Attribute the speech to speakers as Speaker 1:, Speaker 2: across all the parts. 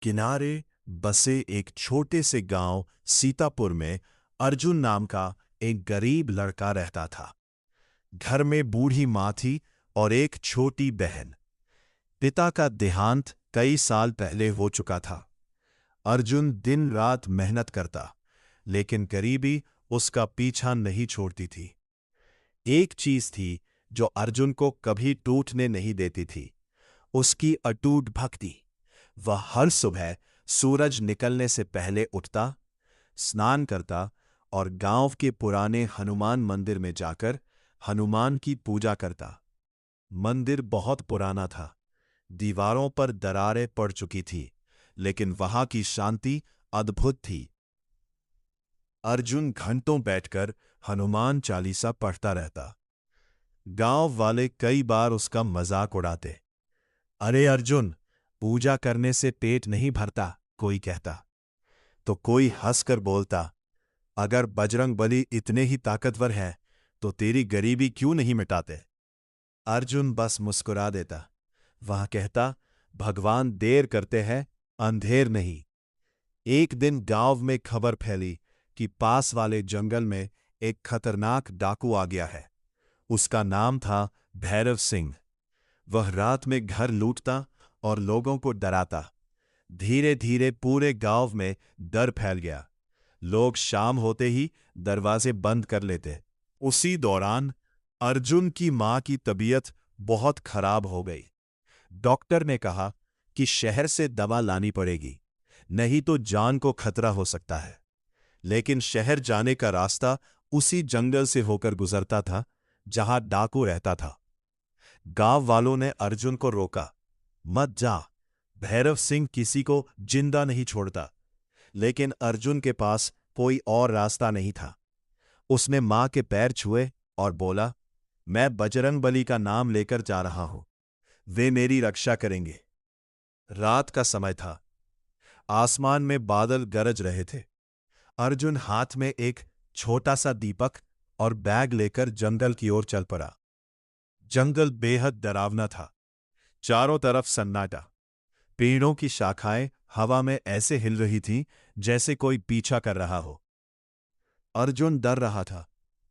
Speaker 1: किनारे बसे एक छोटे से गांव सीतापुर में अर्जुन नाम का एक गरीब लड़का रहता था। घर में बूढ़ी माँ थी और एक छोटी बहन। पिता का देहांत कई साल पहले हो चुका था। अर्जुन दिन रात मेहनत करता, लेकिन गरीबी उसका पीछा नहीं छोड़ती थी। एक चीज थी जो अर्जुन को कभी टूटने नहीं देती थी, उसकी अटूट भक्ति। वह हर सुबह सूरज निकलने से पहले उठता, स्नान करता और गांव के पुराने हनुमान मंदिर में जाकर हनुमान की पूजा करता। मंदिर बहुत पुराना था, दीवारों पर दरारें पड़ चुकी थी, लेकिन वहां की शांति अद्भुत थी। अर्जुन घंटों बैठकर हनुमान चालीसा पढ़ता रहता। गांव वाले कई बार उसका मजाक उड़ाते। अरे अर्जुन, पूजा करने से पेट नहीं भरता, कोई कहता। तो कोई हंसकर बोलता, अगर बजरंगबली इतने ही ताकतवर है तो तेरी गरीबी क्यों नहीं मिटाते। अर्जुन बस मुस्कुरा देता। वह कहता, भगवान देर करते हैं, अंधेर नहीं। एक दिन गांव में खबर फैली कि पास वाले जंगल में एक खतरनाक डाकू आ गया है। उसका नाम था भैरव सिंह। वह रात में घर लूटता और लोगों को डराता। धीरे धीरे पूरे गांव में डर फैल गया। लोग शाम होते ही दरवाजे बंद कर लेते। उसी दौरान अर्जुन की मां की तबीयत बहुत खराब हो गई। डॉक्टर ने कहा कि शहर से दवा लानी पड़ेगी, नहीं तो जान को खतरा हो सकता है। लेकिन शहर जाने का रास्ता उसी जंगल से होकर गुजरता था जहां डाकू रहता था। गांव वालों ने अर्जुन को रोका, मत जा, भैरव सिंह किसी को जिंदा नहीं छोड़ता। लेकिन अर्जुन के पास कोई और रास्ता नहीं था। उसने मां के पैर छुए और बोला, मैं बजरंगबली का नाम लेकर जा रहा हूं, वे मेरी रक्षा करेंगे। रात का समय था, आसमान में बादल गरज रहे थे। अर्जुन हाथ में एक छोटा सा दीपक और बैग लेकर जंगल की ओर चल पड़ा। जंगल बेहद डरावना था, चारों तरफ सन्नाटा। पेड़ों की शाखाएं हवा में ऐसे हिल रही थीं जैसे कोई पीछा कर रहा हो। अर्जुन डर रहा था,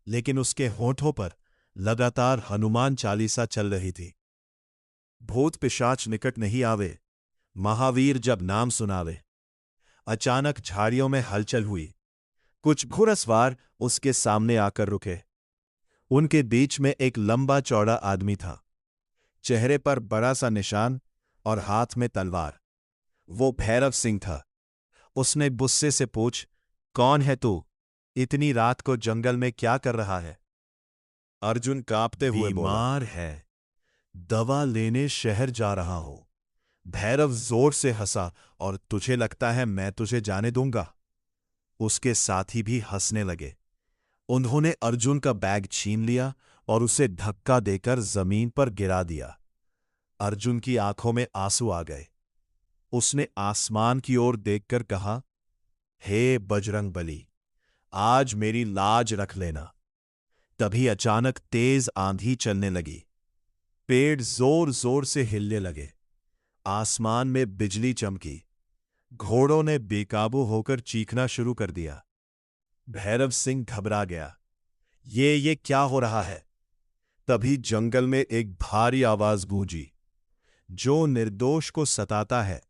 Speaker 1: लेकिन उसके होठों पर लगातार हनुमान चालीसा चल रही थी। भूत पिशाच निकट नहीं आवे, महावीर जब नाम सुनावे। अचानक झाड़ियों में हलचल हुई। कुछ घुड़सवार उसके सामने आकर रुके। उनके बीच में एक लंबा चौड़ा आदमी था, चेहरे पर बड़ा सा निशान और हाथ में तलवार। वो भैरव सिंह था। उसने गुस्से से पूछ, कौन है तू? इतनी रात को जंगल में क्या कर रहा है? अर्जुन कांपते हुए बोला, बीमार है, दवा लेने शहर जा रहा हूं। भैरव जोर से हंसा, और तुझे लगता है मैं तुझे जाने दूंगा? उसके साथी भी हंसने लगे। उन्होंने अर्जुन का बैग छीन लिया और उसे धक्का देकर जमीन पर गिरा दिया। अर्जुन की आंखों में आंसू आ गए। उसने आसमान की ओर देखकर कहा, हे बजरंगबली, आज मेरी लाज रख लेना। तभी अचानक तेज आंधी चलने लगी। पेड़ जोर जोर से हिलने लगे। आसमान में बिजली चमकी। घोड़ों ने बेकाबू होकर चीखना शुरू कर दिया। भैरव सिंह घबरा गया। ये क्या हो रहा है? तभी जंगल में एक भारी आवाज गूंजी, जो निर्दोष को सताता है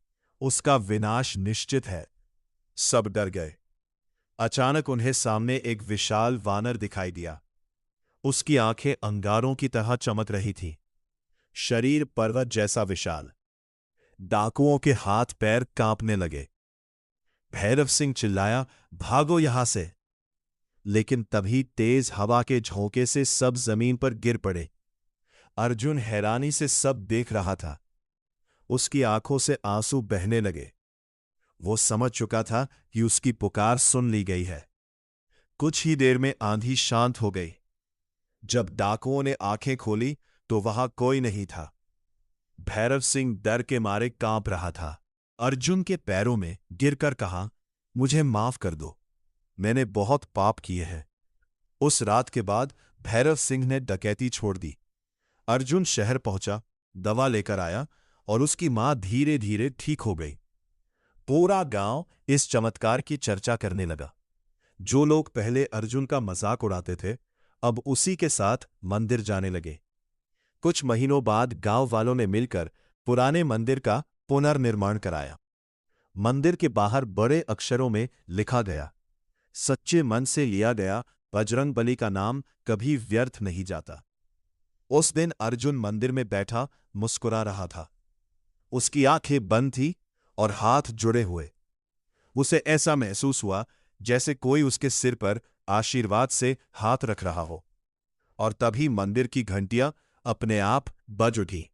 Speaker 1: उसका विनाश निश्चित है। सब डर गए। अचानक उन्हें सामने एक विशाल वानर दिखाई दिया। उसकी आंखें अंगारों की तरह चमक रही थीं, शरीर पर्वत जैसा विशाल। डाकुओं के हाथ पैर कांपने लगे। भैरव सिंह चिल्लाया, भागो यहां से। लेकिन तभी तेज हवा के झोंके से सब जमीन पर गिर पड़े। अर्जुन हैरानी से सब देख रहा था। उसकी आंखों से आंसू बहने लगे। वो समझ चुका था कि उसकी पुकार सुन ली गई है। कुछ ही देर में आंधी शांत हो गई। जब डाकुओं ने आंखें खोली तो वहां कोई नहीं था। भैरव सिंह डर के मारे कांप रहा था। अर्जुन के पैरों में गिरकर कहा, मुझे माफ कर दो, मैंने बहुत पाप किए हैं। उस रात के बाद भैरव सिंह ने डकैती छोड़ दी। अर्जुन शहर पहुंचा, दवा लेकर आया और उसकी मां धीरे धीरे ठीक हो गई। पूरा गांव इस चमत्कार की चर्चा करने लगा। जो लोग पहले अर्जुन का मजाक उड़ाते थे, अब उसी के साथ मंदिर जाने लगे। कुछ महीनों बाद गांव वालों ने मिलकर पुराने मंदिर का पुनर्निर्माण कराया। मंदिर के बाहर बड़े अक्षरों में लिखा गया, सच्चे मन से लिया गया बजरंगबली का नाम कभी व्यर्थ नहीं जाता। उस दिन अर्जुन मंदिर में बैठा मुस्कुरा रहा था। उसकी आंखें बंद थी और हाथ जुड़े हुए। उसे ऐसा महसूस हुआ जैसे कोई उसके सिर पर आशीर्वाद से हाथ रख रहा हो। और तभी मंदिर की घंटियां अपने आप बज उठी।